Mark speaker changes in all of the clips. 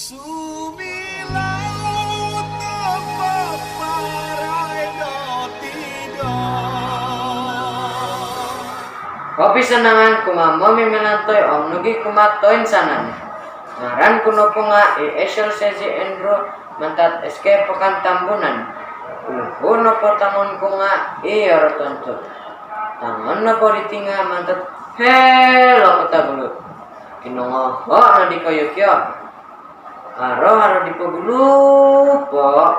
Speaker 1: Sumilau tanpa parai no tidak.
Speaker 2: Kopi senangan kumamomi melantoi om nugi kumatoin sanan. Ngaran kuno punga esel sesi endro mantat eske pekan tambunan. Kuno potamon kunga iya rotonto. Tangan nopo ditinga mantat helo kota bulut. Kinongo ho na di kayu kyo. Haro di pagulu po.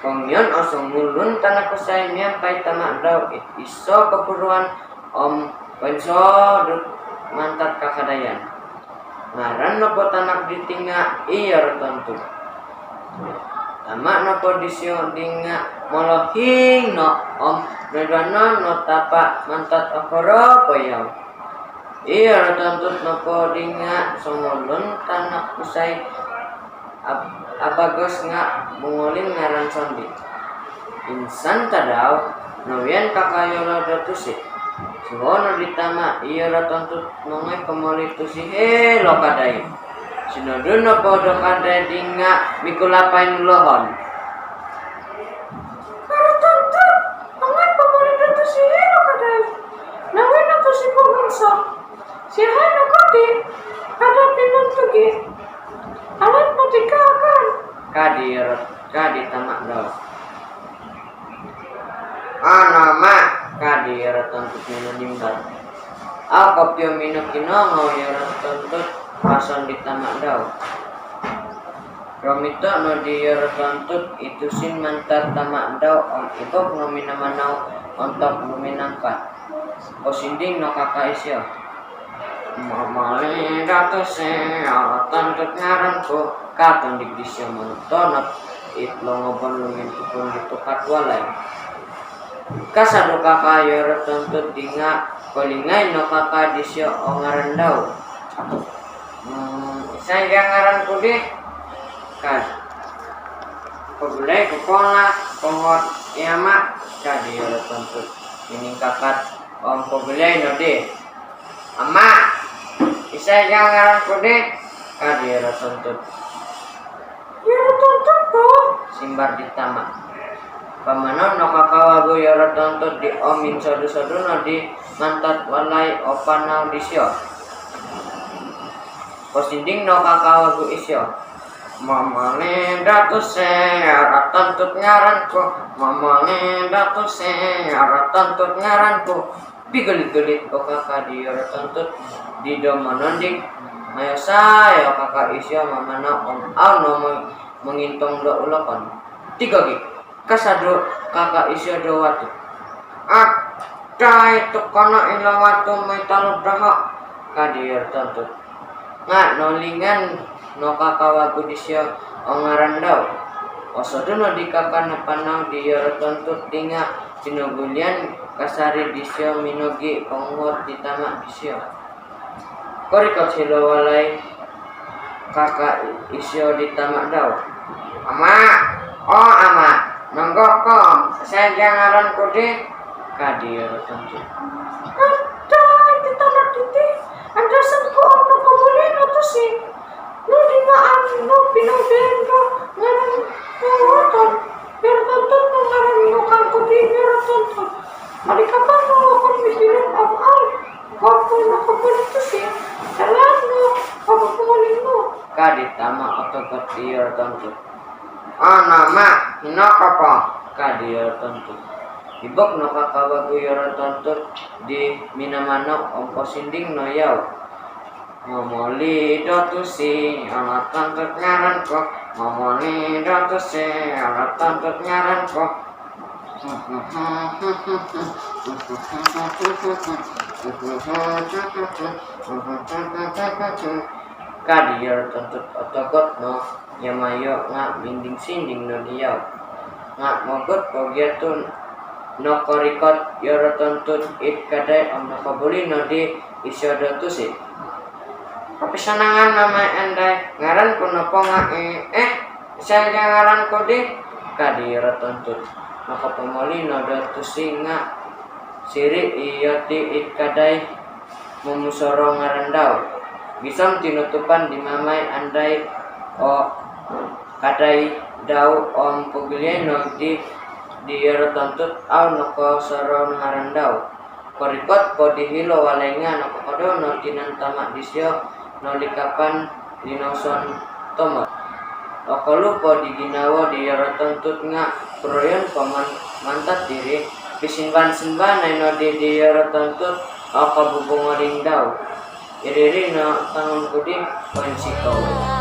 Speaker 2: Kongyon osong mulun tanah kusay nyampai tamak daw iso kepuruan om penso mantat kakadayan. Ngaran nopo tanak ditinga iya rotonto. Tamak nopo disio dinga molohing no om redwana no tapak mantat okoro poyaw. Iya rotonto nopo dinga somolun tanak kusay abagos nga mungolin ngaran sondi. Insan tadaw noyen kakayolo dotusi. Suhono ditama iya rotonto nongay kemoli tusi helo kadai. Sinodun nopo do kadai dinga mikulapain lohon.
Speaker 3: Rotonto nongay kemoli dotusi helo kadai. Nawin na tusi pumunso. Sihay no kodi kada pinuntugi. Alat matikakan.
Speaker 2: Kadi tamak daw. Nama kadi rotonto minunimbat. Ako pio minukino ya rotonto pason di tamak daw. Romito no di rotonto itu sin mantat tamak daw om ibok no minamanau ontok luminangkat. Osinding no kakak isyo. Mamali dato se alatan ngaranku katong digdisyo monotonot itlongobon lumin kupon ditukat walay. Kasado kakayo rotonto dinga kolingay no kakadisyo o ngaran daw. Isang ngaran ko di kad pagulay kukola kongot iyama kadi rotonto ining kakat om pagulay no di ama isang ngaran ko di kadi rotonto
Speaker 3: Ya rotonto po.
Speaker 2: simbar ditama. Pamanon no kakawago ya rotonto di omin sodu-sodu no di mantat walay opanau disyo. Posinding no kakawago isyo. Mamane datu se rotonto ngaranku. Mamane datu se rotonto ngaranku. Bigelit-gelit o kakak di rotonto di domonondik. Mayo saya kakak isyo mamana om au no mengintong do ulokon. 3 gig. Kasado kakak isyo do watu. Dai tu kono ila watu may talod daha kadir tontut. Nga nolingan no kakawago disyo o ngaran daw. Osodo no di kakana panau di tontut tinga sinugulian kasari disyo minogi konghot ditama disyo. Korikot silo walay kakak isyo ditama daw. Ama, oh ama, nonggok kom, saya ngaran kode kadir tentu.
Speaker 3: Ada kita nak titi. Ada sangko ono kemuli no tusi. No dingaan no pinoden no ngaran roton. Ya rotonto no ngaran no kangko di ya rotonto. Mari kapan no kon misirin om al. Kapo no kemuli tusi. Salah no kapo kemuli no.
Speaker 2: Kadit tama otogot iya tentu. Nama hino kapa kadir tentu. Ibok no kakawago yoro tontut di minamano ongko sinding no yaw. Ngomoli dotusi alat tontut ngaran ko. Ngomoli dotusi alat tontut ngaran ko. Kadi yoro tontut otogot no yamayo nga binding sinding no diyaw. Nga mogot kogiatun no korikot yoro tontut it kadai om no kabuli no di isyodo tusi. Kapisanangan nama endai ngaran ko no ponga saya ngaran ko di kadi yoro tontut. No kapamoli no do tusi nga siri iyoti it kadai mumusoro ngaran daw. Gisam tinutupan di mamay andai o kadai dau om puglieno di tontut au noko soron harandau korikot po dihilo walenga noko kodo no tinan tamak disyo no likapan linoson tomot okolu po diginawo di tontut nga proyon paman mantat diri pisinban sinban no di tontut o kabubungoding daw iriri no tangon kuding poin sikaw